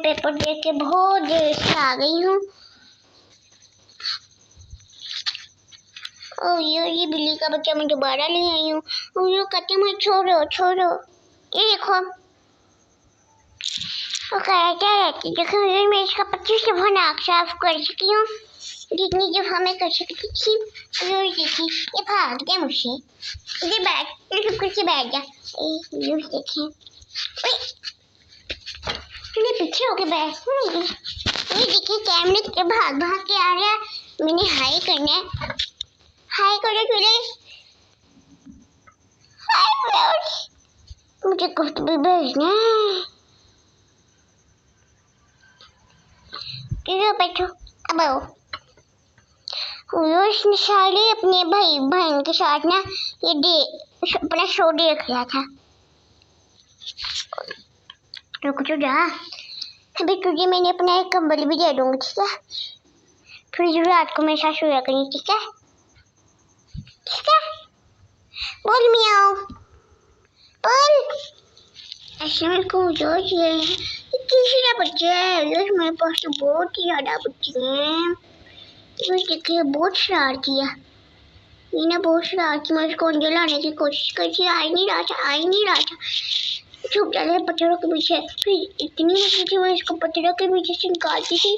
Paper देख के बहुत देर से आ गई हूँ। और ये बिल्ली का बच्चा मैं दोबारा ले आई हूँ। और ये कहते मैं छोड़ो छोड़ो। ये देखो तो क्या रहती देखो मैं इसका 25 दफा नाक साफ कर चुकी हूँ, जितनी दफा मैं कर सकती थी। और देखिए ये भाग गया मुझसे। इधर बैठ, चुप करके बैठ जा। ये देखें मैं पीछे होके बैठ। ये देखिए कैमरे के भाग भाग के आ रहा है। मैंने हाई करना है। हाई करो चले। मुझे कुछ भी भेजना है। बैठो अब आओ। उसने साले अपने भाई बहन के साथ ना ये अपना शो देख रहा था। रुक तो जा, अभी तुझे मैंने अपना एक कंबल भी दे दूंगी, ठीक है? फिर रात को मेरे साथ सोया करेंगे, ठीक है? ठीक है? बोल मियाओ बोल। अस्सलामुअलैकुम। जो ये तीसरा बच्चा है, मेरे पास तो बहुत ही ज्यादा बच्चे हैं। ये देखिए बहुत शरारती है। ये ना बहुत शरारती, मैं इसको अंदर लाने की कोशिश करती, आ ही नहीं रहा था। छुप जाते हैं पत्थरों के पीछे। फिर इतनी मुश्किल थी मैं इसको पत्थरों के पीछे से निकालती थी।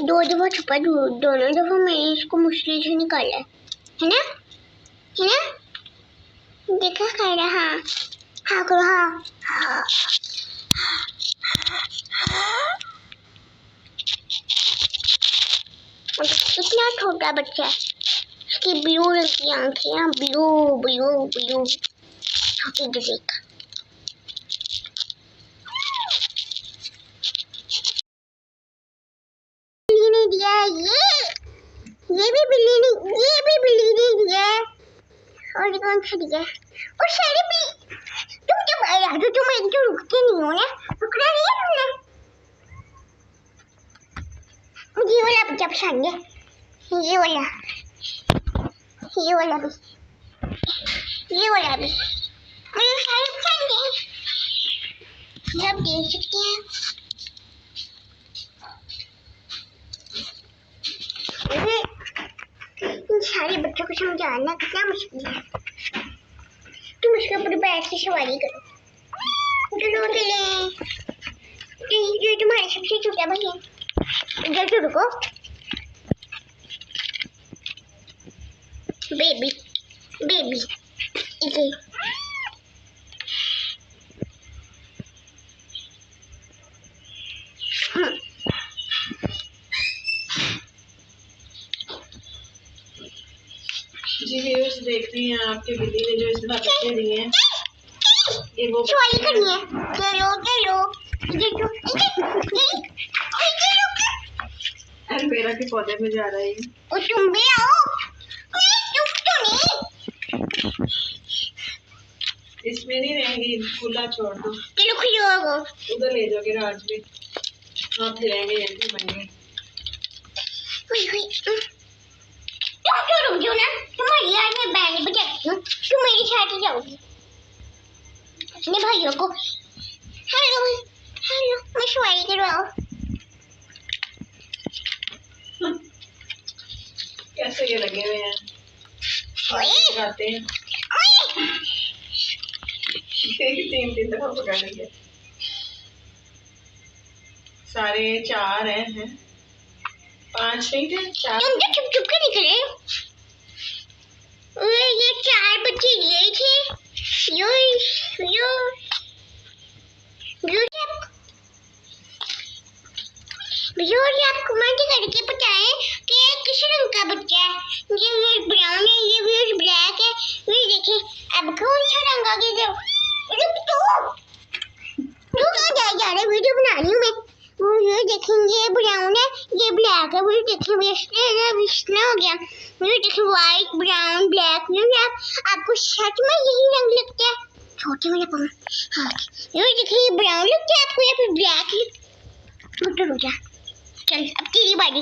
2 दफा छुपा, दोनों दफा मैंने इसको मुश्किल से निकाला है ना? देखा खा रहा। हाँ करो हाँ। इतना छोटा बच्चा है, इसकी ब्लू रंग की आंखें, ब्लू छोटी देख। बिल्ली ने दिया ये भी बिल्ली ने दिया। और ये कौन सा दिया? और सारे भी तुम जब आया तो तुम एक तो रुकते नहीं हो ना, रुकना नहीं है तुमने। मुझे ये वाला बच्चा पसंद है, ये वाला भी मुझे सारे पसंद है। ये आप देख सकते हैं। इन सारे बच्चों को समझाना कितना मुश्किल है। तुम इसके ऊपर बैठ के सवारी करो। ये तुम्हारे सबसे छोटा भाई है। इधर तो रुको बेबी इधर। जी व्यूअर्स देख रही हैं आपके बिल्ली ने जो इसमें बच्चे दिए हैं, ये वो सवारी करनी है। चलो एलोवेरा के पौधे में जा रही है। और तुम भी आओ। चुप तो नहीं। इसमें नहीं रहेंगी, खुला छोड़ दो। चलो खुलो उधर ले जाओगे राज में, वहाँ फिरेंगे यहीं बनेंगे। तुम तो रुक जाओ ना, तुम्हारी यार मैं बैंड बजाती हूँ, तुम मेरे साथ ही जाओगी। अपने भाइयों को हेलो मैं सवारी करवाओ। कैसे ये लगे हुए हैं, जाते हैं 3 दफा पकड़ लिए। सारे 4 हैं, 5 नहीं थे 4। तुम तो चुप के निकले। ये 4 बच्चे ये थे। आप कमेंट करके बताएं कि ये किस रंग का बच्चा है। ये ब्राउन है, ये ब्लैक है। ये देखिए अब कौन सा रंग आ गया। तू कहाँ जा रहा है? वीडियो बना रही हूँ मैं। वो ये देखेंगे ये ब्राउन है, ये ब्लैक है। वो देखें विश्ना हो गया। ये देखें व्हाइट ब्राउन ब्लैक। आपको सच में यही रंग लगता है? छोटे वाले पवन। हाँ ये देखिए ये ब्राउन लगता है आपको या फिर ब्लैक? रुक जा, चल अब तेरी बारी।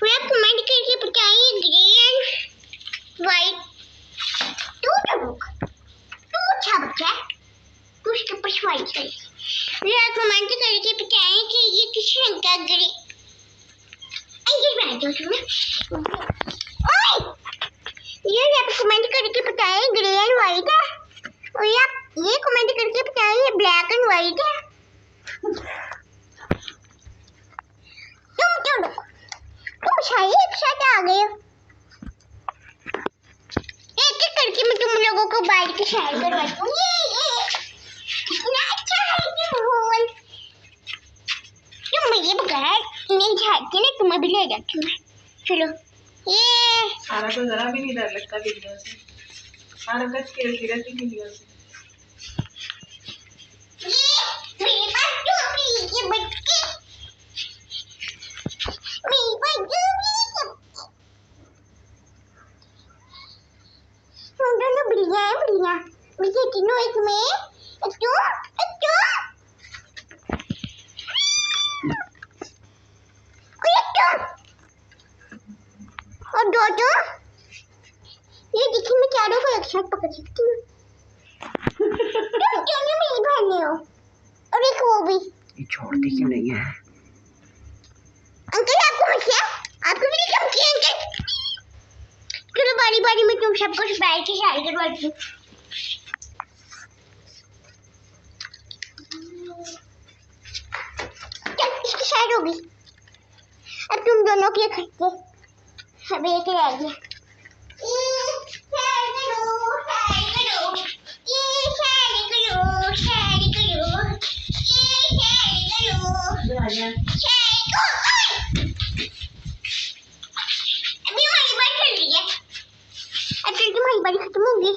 आप कमेंट करके बताइए ग्रे एंड व्हाइट। तू अच्छा बच्चा है, तू उसके ऊपर सवारी कर। आप कमेंट करके बताएं कि ये किस रंग का ग्रे। ये बैठो सुनो। ओए ये आप कमेंट करके बताएं ग्रे एंड व्हाइट है, और आप ये कमेंट करके बताएं ये ब्लैक एंड व्हाइट है। तुम शायद एक साथ आ गए हो। एक एक करके मैं तुम लोगों को बाइक के शेयर करवाती हूँ। ये कितना अच्छा है ये फूल। तुम मुझे बगैर नहीं झाड़ते ना, तुम्हें भी ले जाती हूँ। चलो ये सारा को जरा भी नहीं डर लगता बिल्लियों से। सारा कच खेलती रहती बिल्लियों से। मेरे पास टोपी ये बच्चे, मेरे पास हम दोनों बिल्लियाँ हैं, बिल्लियाँ बिल्ली तीनों एक में एक दो और दो दो। ये देखिए मैं चारों को एक साथ पकड़ सकती हूँ। तुम दोनों मेरी बहनें हो, और एक वो भी। ये छोड़ती क्यों नहीं है? अंकल आपको मत आपको भी धमकी है अंकल। चलो बारी बारी में तुम सबको बैठ के शादी करवाती हूँ। चल इसकी शादी होगी। अब तुम दोनों के खर्चे अब एक रह गया। अभी हमारी बात चल रही है। अब तुम्हारी बारी खत्म होगी।